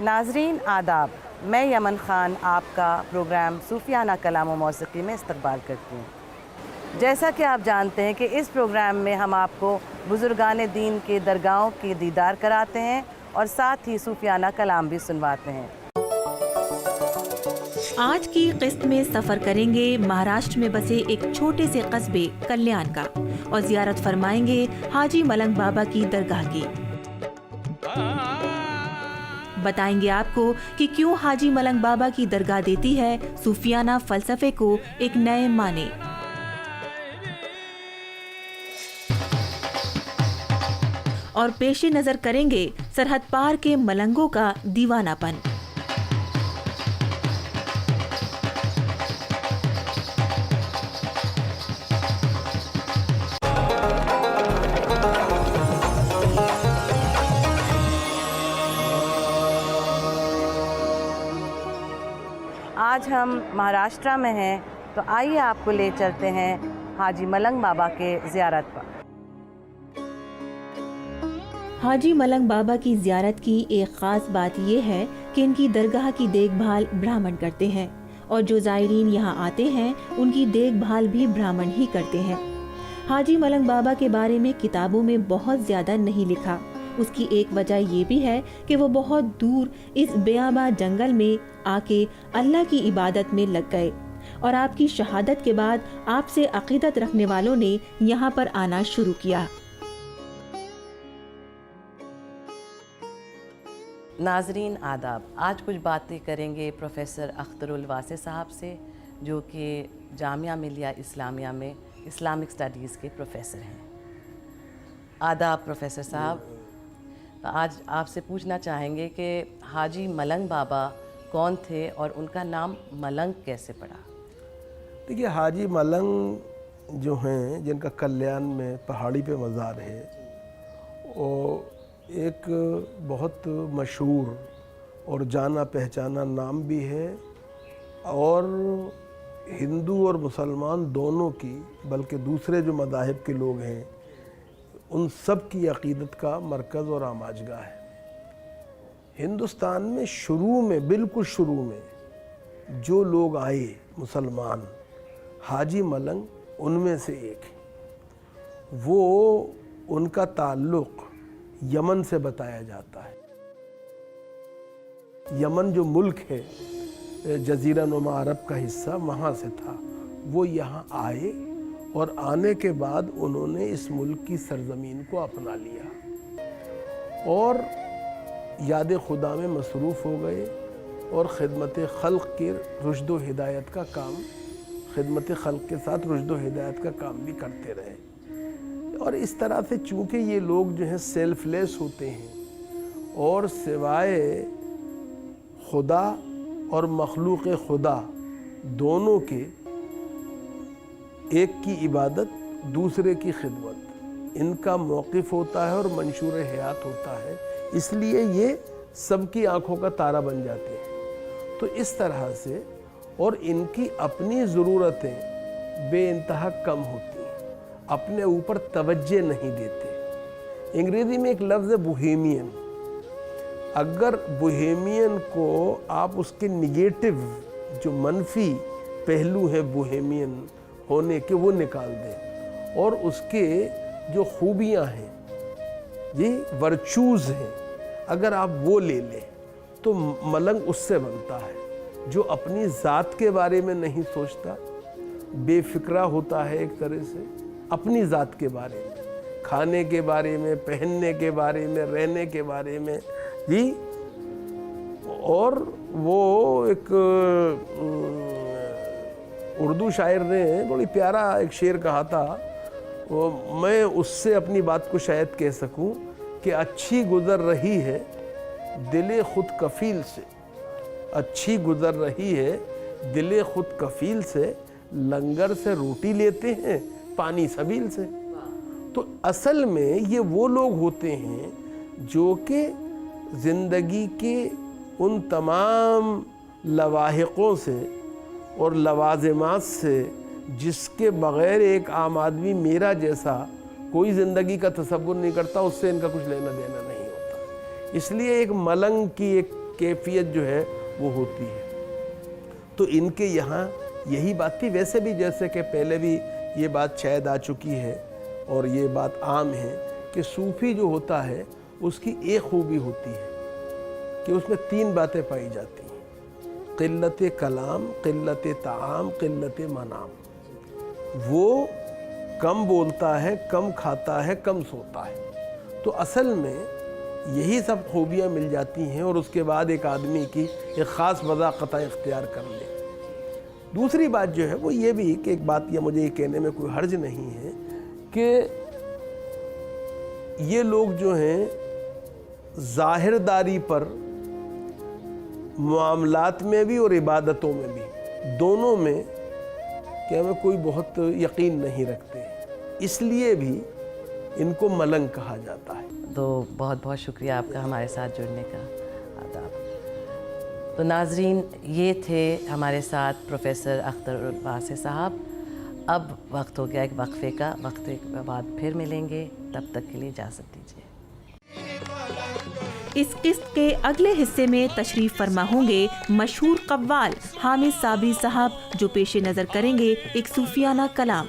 नाजरीन आदाब, मैं यमन ख़ान आपका प्रोग्राम सूफियाना कलाम व मौसीक़ी में इस्तक़बाल करती हूँ। जैसा कि आप जानते हैं कि इस प्रोग्राम में हम आपको बुज़ुर्गान दीन के दरगाहों के दीदार कराते हैं और साथ ही सूफियाना कलाम भी सुनवाते हैं। आज की किस्त में सफ़र करेंगे महाराष्ट्र में बसे एक छोटे से कस्बे कल्याण का और ज़ियारत फरमाएंगे हाजी मलंग बाबा की दरगाह की। बताएंगे आपको कि क्यों हाजी मलंग बाबा की दरगाह देती है सूफियाना फ़लसफ़े को एक नए माने। और पेशे नज़र करेंगे सरहद पार के मलंगों का दीवानापन। आज हम महाराष्ट्र में हैं, तो आइए आपको ले चलते हैं हाजी मलंग बाबा के ज़ियारत पर। हाजी मलंग बाबा की ज़ियारत की एक ख़ास बात यह है कि इनकी दरगाह की देखभाल ब्राह्मण करते हैं और जो ज़ायरीन यहाँ आते हैं उनकी देखभाल भी ब्राह्मण ही करते हैं। हाजी मलंग बाबा के बारे में किताबों में बहुत ज़्यादा नहीं लिखा। उसकी एक वजह ये भी है कि वो बहुत दूर इस बेआबा जंगल में आके अल्लाह की इबादत में लग गए और आपकी शहादत के बाद आपसे अक़ीदत रखने वालों ने यहाँ पर आना शुरू किया। नाजरीन आदाब, आज कुछ बातें करेंगे प्रोफेसर अख्तरुल वासे साहब से, जो कि जामिया मिलिया इस्लामिया में इस्लामिक स्टडीज़ के प्रोफेसर हैं। आदाब प्रोफेसर साहब, तो आज आपसे पूछना चाहेंगे कि हाजी मलंग बाबा कौन थे और उनका नाम मलंग कैसे पड़ा? देखिए, हाजी मलंग जो हैं, जिनका कल्याण में पहाड़ी पे मज़ार है, वो एक बहुत मशहूर और जाना पहचाना नाम भी है और हिंदू और मुसलमान दोनों की, बल्कि दूसरे जो मज़ाहिब के लोग हैं उन सब की अक़ीदत का मरकज़ और आमाजगाह है। हिंदुस्तान में शुरू में, बिल्कुल शुरू में जो लोग आए मुसलमान, हाजी मलंग उनमें से एक है। वो उनका ताल्लुक़ यमन से बताया जाता है। यमन जो मुल्क है, जज़ीरा नुमा अरब का हिस्सा, वहाँ से था। वो यहाँ आए और आने के बाद उन्होंने इस मुल्क की सरज़मीन को अपना लिया और याद खुदा में मसरूफ़ हो गए और ख़िदमत खल्क़ के रुश्द व हिदायत का काम, ख़िदमत खल्क़ के साथ रुश्द व हिदायत का काम भी करते रहे। और इस तरह से चूँकि ये लोग जो हैं सेल्फलेस होते हैं और सिवाय खुदा और मखलूक़ खुदा दोनों के, एक की इबादत दूसरे की खिदमत, इनका मौक़िफ़ होता है और मंशूर हयात होता है, इसलिए ये सबकी आँखों का तारा बन जाते हैं। तो इस तरह से, और इनकी अपनी ज़रूरतें बेइंतहा कम होती हैं, अपने ऊपर तवज्जो नहीं देते। अंग्रेज़ी में एक लफ्ज़ है बोहेमियन। अगर बोहेमियन को आप उसके निगेटिव, जो मनफी पहलू है बोहेमियन होने के, वो निकाल दें और उसके जो खूबियाँ हैं, ये वर्चूज़ हैं, अगर आप वो ले लें तो मलंग उससे बनता है, जो अपनी ज़ात के बारे में नहीं सोचता, बेफिक्रा होता है एक तरह से अपनी ज़ात के बारे में, खाने के बारे में, पहनने के बारे में, रहने के बारे में जी। और वो एक उर्दू शायर ने बड़ी प्यारा एक शेर कहा था, वो मैं उससे अपनी बात को शायद कह सकूं कि अच्छी गुज़र रही है दिले खुद कफ़ील से, अच्छी गुज़र रही है दिले खुद कफ़ील से, लंगर से रोटी लेते हैं पानी सबील से। तो असल में ये वो लोग होते हैं जो कि ज़िंदगी के उन तमाम लवाहिक़ों से और लवाज़िमात से जिसके बग़ैर एक आम आदमी मेरा जैसा कोई ज़िंदगी का तसव्वुर नहीं करता, उससे इनका कुछ लेना देना नहीं होता। इसलिए एक मलंग की एक कैफियत जो है वो होती है। तो इनके यहाँ यही बात थी। वैसे भी जैसे कि पहले भी ये बात शायद आ चुकी है और ये बात आम है कि सूफ़ी जो होता है उसकी एक खूबी होती है कि उसमें 3 बातें पाई जाती हैं: क़िल्लत कलाम, क़िल्लत ताआम, क़िल्लत मनाम। वो कम बोलता है, कम खाता है, कम सोता है। तो असल में यही सब खूबियाँ मिल जाती हैं और उसके बाद एक आदमी की एक ख़ास वज़ाक़त इख्तियार कर ले। दूसरी बात जो है वो ये भी कि एक बात ये मुझे ये कहने में कोई हर्ज नहीं है कि ये लोग जो हैं ज़ाहिरदारी पर मामलात में भी और इबादतों में भी, दोनों में क्या में कोई बहुत यकीन नहीं रखते, इसलिए भी इनको मलंग कहा जाता है। तो बहुत बहुत शुक्रिया आपका हमारे साथ जुड़ने का। आदाब। तो नाजरीन, ये थे हमारे साथ प्रोफेसर अख्तरुल वासे साहब। अब वक्त हो गया एक वक्फे का, वक्फे के बाद फिर मिलेंगे, तब तक के लिए इजाज़त दीजिए। इस किस्त के अगले हिस्से में तशरीफ फरमा होंगे मशहूर कव्वाल हामिद साबरी साहब, जो पेश नज़र करेंगे एक सूफियाना कलाम।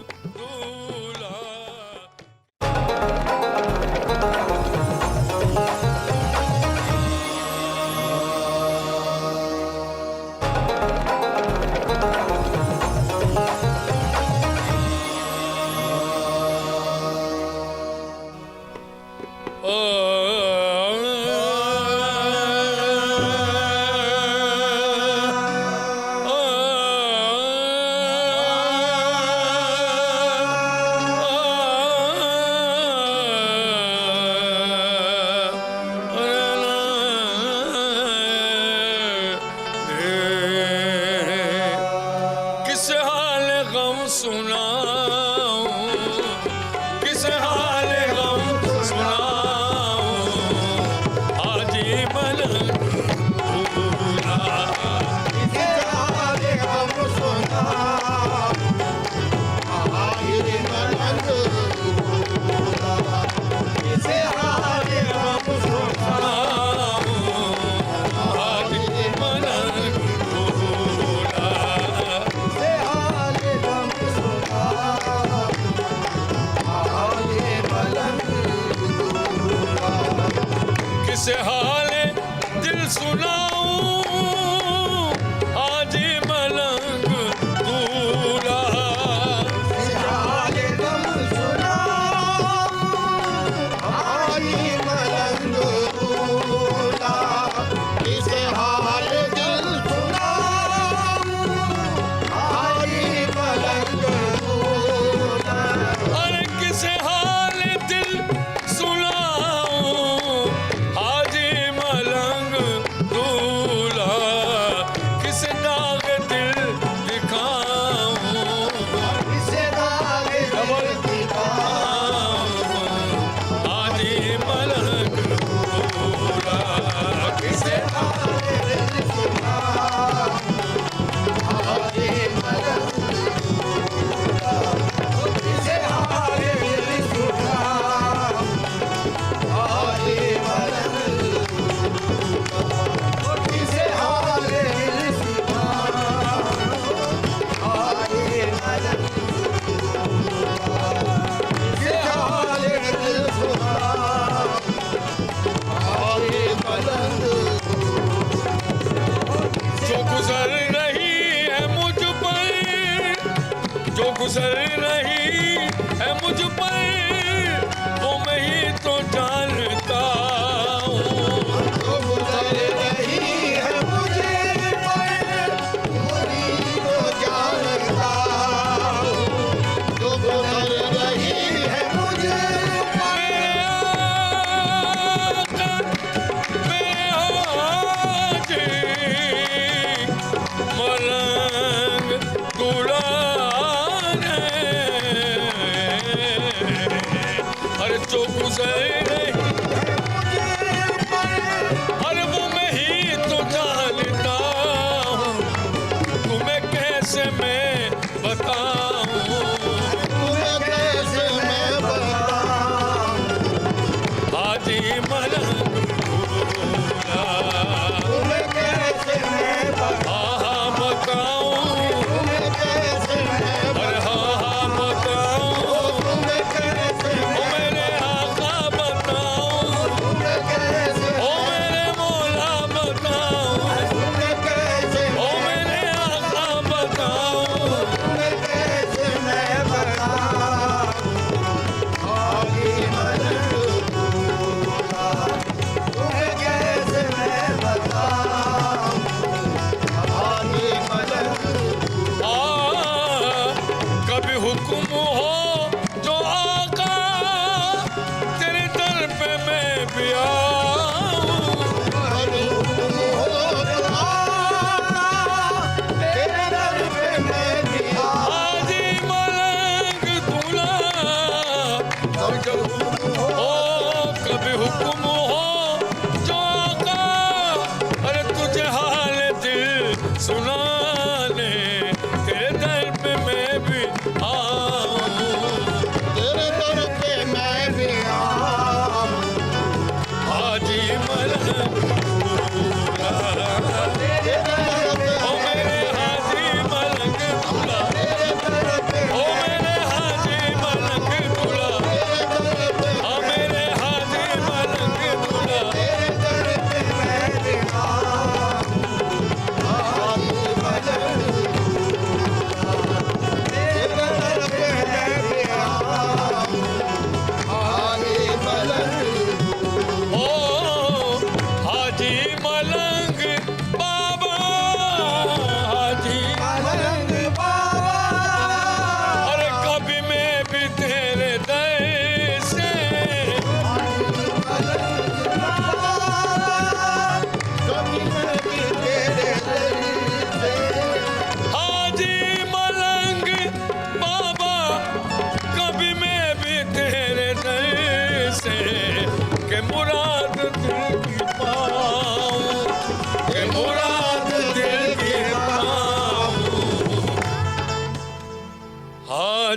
गुजर रही है मुझ पर, वो मैं ही तो जानता हूँ। जो गुजर रही है मुझ पर, वो ही तो जानता हूँ। जो गुजर रही है मुझ पर, मैं आज मलंग दूल्हा जो गुजर रही और वो मैं ही तो जानता हूँ। तुम्हें कैसे मैं बताऊँ, तुम्हें कैसे मैं बताऊँ। हाजी मलंग दूल्हा, तुम्हें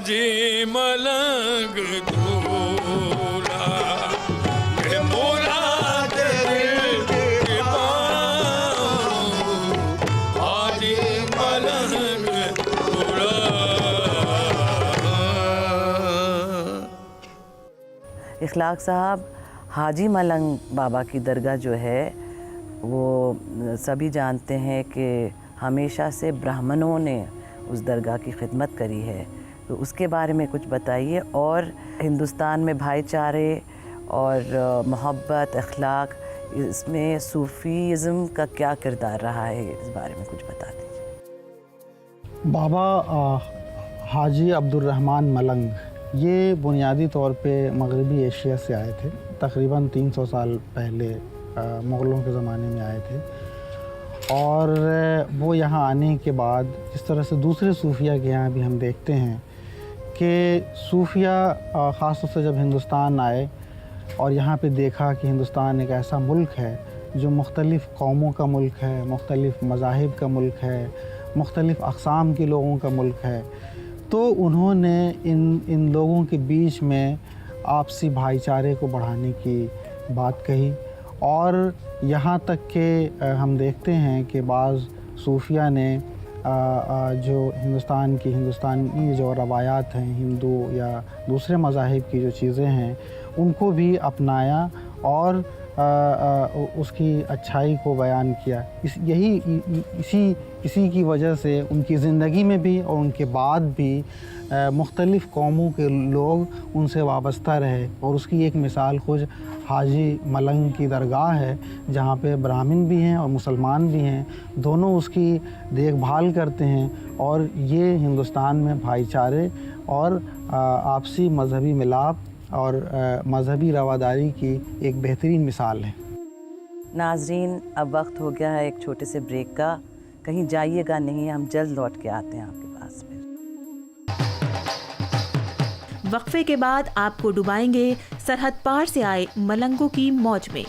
हाजी मलंग दूल्हा के मुराद दिल की बाहों, हाजी मलंग दूल्हा। इखलाक साहब, हाजी मलंग बाबा की दरगाह जो है वो सभी जानते हैं कि हमेशा से ब्राह्मणों ने उस दरगाह की खिदमत करी है, तो उसके बारे में कुछ बताइए। और हिंदुस्तान में भाईचारे और मोहब्बत, अखलाक, इसमें सूफ़ीज़्म का क्या किरदार रहा है, इस बारे में कुछ बता दीजिए। बाबा हाजी अब्दुर्रहमान मलंग ये बुनियादी तौर पे मगरबी एशिया से आए थे। तकरीबन 300 साल पहले मुग़लों के ज़माने में आए थे, और वो यहाँ आने के बाद जिस तरह से दूसरे सूफिया के यहाँ भी हम देखते हैं कि सूफिया ख़ास तौर से जब हिंदुस्तान आए और यहाँ पे देखा कि हिंदुस्तान एक ऐसा मुल्क है जो मुख्तलिफ़ कौमों का मुल्क है, मुख्तलिफ़ मज़ाहिब का मुल्क है, मुख्तलिफ़ अक़साम के लोगों का मुल्क है, तो उन्होंने इन लोगों के बीच में आपसी भाईचारे को बढ़ाने की बात कही। और यहाँ तक कि हम देखते हैं कि बाज़ सूफिया ने जो हिंदुस्तानी जो रवायात हैं, हिंदू या दूसरे मज़ाहिब की जो चीज़ें हैं, उनको भी अपनाया और उसकी अच्छाई को बयान किया। इसी की वजह से उनकी ज़िंदगी में भी और उनके बाद भी मुख्तलिफ़ कौमों के लोग उनसे वाबस्ता रहे। और उसकी एक मिसाल खुद हाजी मलंग की दरगाह है, जहाँ पे ब्राह्मण भी हैं और मुसलमान भी हैं, दोनों उसकी देखभाल करते हैं। और ये हिंदुस्तान में भाईचारे और आपसी मजहबी मिलाप और मजहबी रवादारी की एक बेहतरीन मिसाल है। नाजरीन, अब वक्त हो गया है एक छोटे से ब्रेक का। कहीं जाइएगा नहीं, हम जल्द लौट के आते हैं आपके पास में। वक्फे के बाद आपको डुबाएंगे सरहद पार से आए मलंगों की मौज में।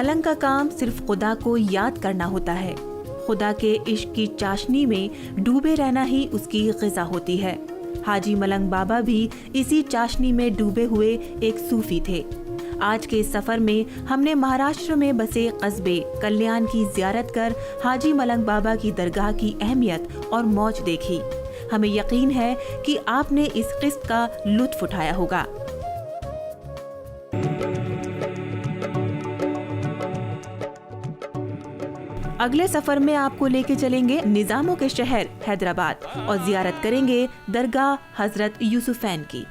मलंग का काम सिर्फ खुदा को याद करना होता है। खुदा के इश्क की चाशनी में डूबे रहना ही उसकी ग़िज़ा होती है। हाजी मलंग बाबा भी इसी चाशनी में डूबे हुए एक सूफी थे। आज के सफर में हमने महाराष्ट्र में बसे कस्बे कल्याण की जियारत कर हाजी मलंग बाबा की दरगाह की अहमियत और मौज देखी। हमें यकीन है कि आपने इस किस्त का लुत्फ उठाया होगा। अगले सफर में आपको लेके चलेंगे निजामों के शहर हैदराबाद और जियारत करेंगे दरगाह हजरत यूसुफैन की।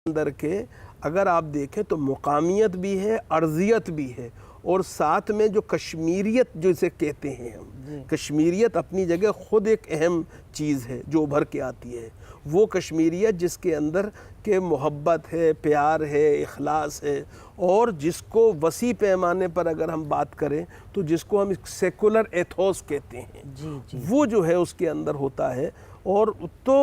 अंदर के अगर आप देखें तो मुकामियत भी है, अर्जियत भी है, और साथ में जो कश्मीरियत जो इसे कहते हैं हम, कश्मीरियत अपनी जगह ख़ुद एक अहम चीज़ है जो उभर के आती है। वो कश्मीरियत जिसके अंदर के मोहब्बत है, प्यार है, इखलास है, और जिसको वसी पैमाने पर अगर हम बात करें तो जिसको हम सेकुलर एथोस कहते हैं, वो जो है उसके अंदर होता है। और तो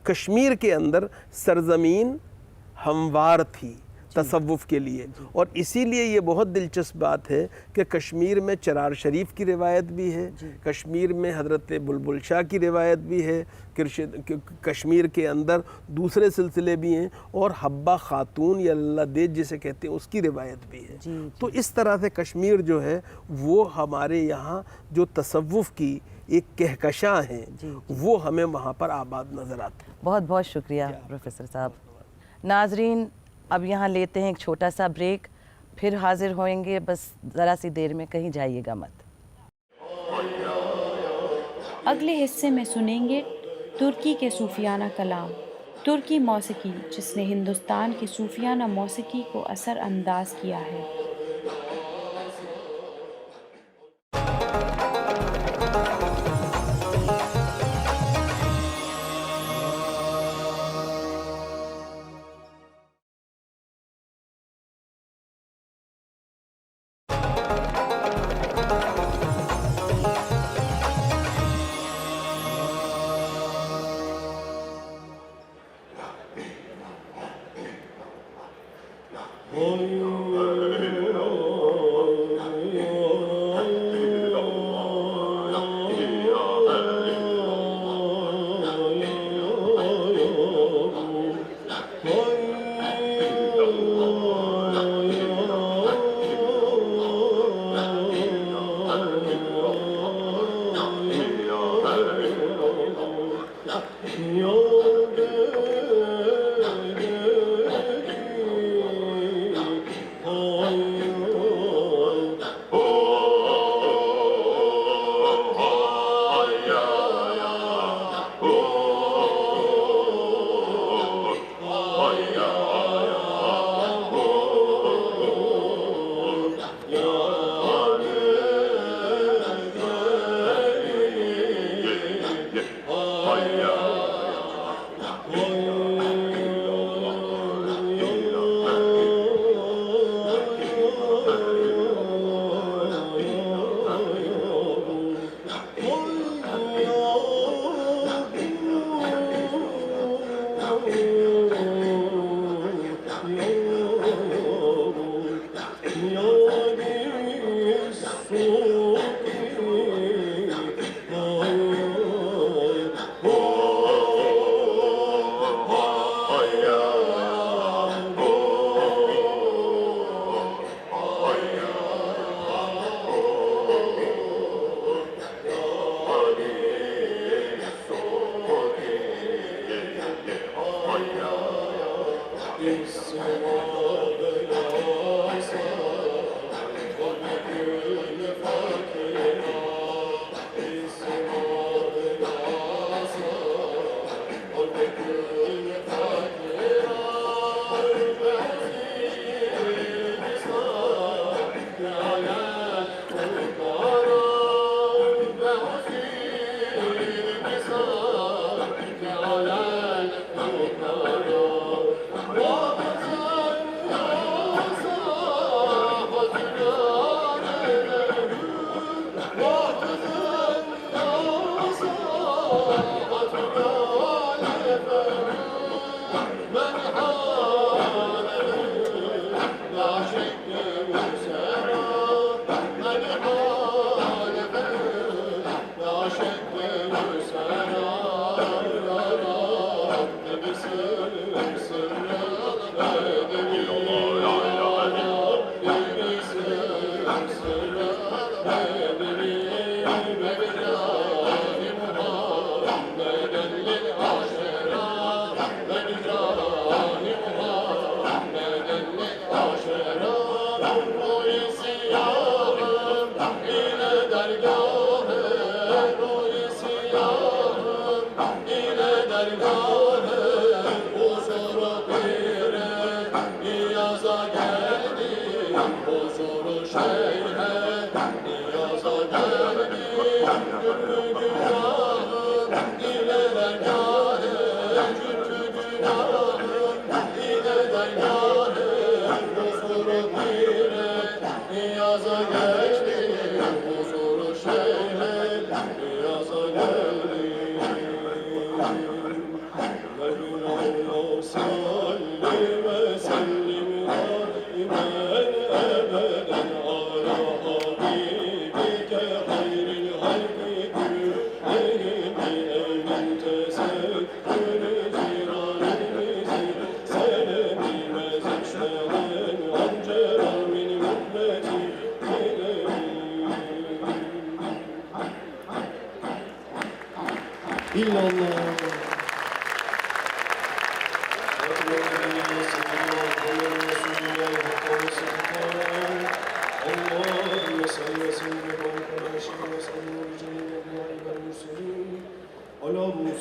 कश्मीर के अंदर सरज़मीन हमवार थी तसव्वुफ़ के लिए, और इसीलिए ये बहुत दिलचस्प बात है कि कश्मीर में चरार शरीफ की रिवायत भी है, कश्मीर में हज़रत बुलबुल शाह की रिवायत भी है, कश्मीर के अंदर दूसरे सिलसिले भी हैं, और हब्बा खातून या अल्लाह देज जिसे कहते हैं उसकी रिवायत भी है। तो इस तरह से कश्मीर जो है वो हमारे यहाँ जो तसव्वुफ़ की एक कहकशां है वो हमें वहाँ पर आबाद नज़र आते हैं। बहुत बहुत शुक्रिया प्रोफेसर साहब। नाजरीन, अब यहाँ लेते हैं एक छोटा सा ब्रेक, फिर हाजिर होएंगे बस ज़रा सी देर में, कहीं जाइएगा मत। अगले हिस्से में सुनेंगे तुर्की के सूफियाना कलाम, तुर्की मौसीकी जिसने हिंदुस्तान की सूफियाना मौसीकी को असर अंदाज किया है।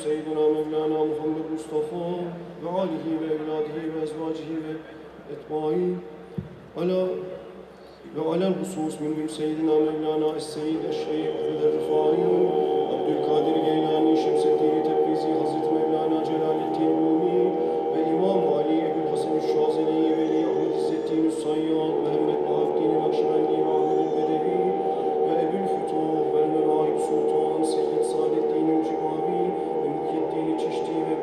Seyyidina Mevlana Muhammed Mustafa ve alihi ve evladihi ve ezvacihi ve etbai ve alel husus minhum Seyyidina Mevlana Es-Seyyid Eş-Şeyh Ahmed El-Rifai Abdülkadir Geylani Şemseddin Tebrizi Hazreti Mevlana Celaleddin Rumi ve İmam Ali Ebu'l Hasan Şazeli Veli Ahmed İzzettin Sayyad Mehmet Bahattin Nakşibendi ve Ahmed el-Bedevi ve Ebu'l Fütuh ve Mevahib Sultan Seyyid Saadettin Cibavi ve Muhyiddin Çişti ve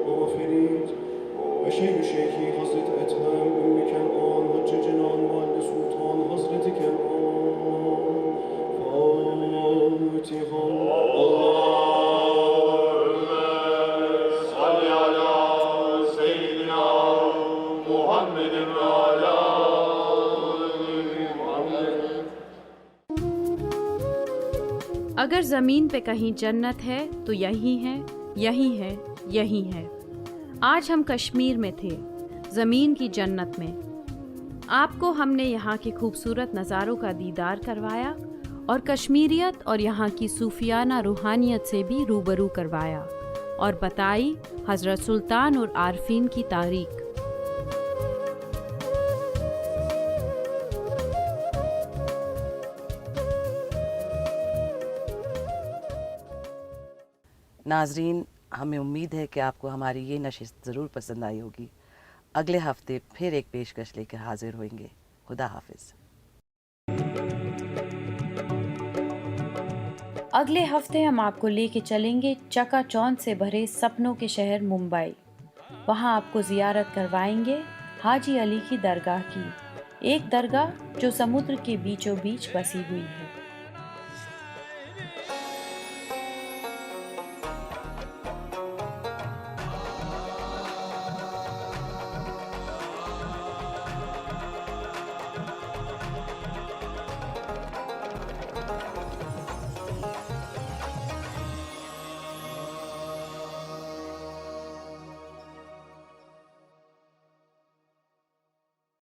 Baba Ferit ve Şeyhi Hazreti Ethem Ümmü Kenan Hacı Cenan Valide Sultan Hazreti Kenan Fatiha. Allahümme salli ala seyyidina Muhammedin ve ala Muhammed. अगर ज़मीन पे कहीं जन्नत है तो यही है, यही है, यही है। आज हम कश्मीर में थे, ज़मीन की जन्नत में। आपको हमने यहाँ के खूबसूरत नज़ारों का दीदार करवाया और कश्मीरियत और यहाँ की सूफियाना रूहानियत से भी रूबरू करवाया और बताई हज़रत सुल्तान और आरफीन की तारीख। नाजरीन, हमें उम्मीद है कि आपको हमारी ये नशिस्त ज़रूर पसंद आई होगी। अगले हफ्ते फिर एक पेशकश लेकर हाजिर होंगे। खुदा हाफिज़। अगले हफ्ते हम आपको लेके चलेंगे चकाचौंध से भरे सपनों के शहर मुंबई। वहाँ आपको ज़ियारत करवाएंगे हाजी अली की दरगाह की, एक दरगाह जो समुद्र के बीचों बीच बसी हुई है।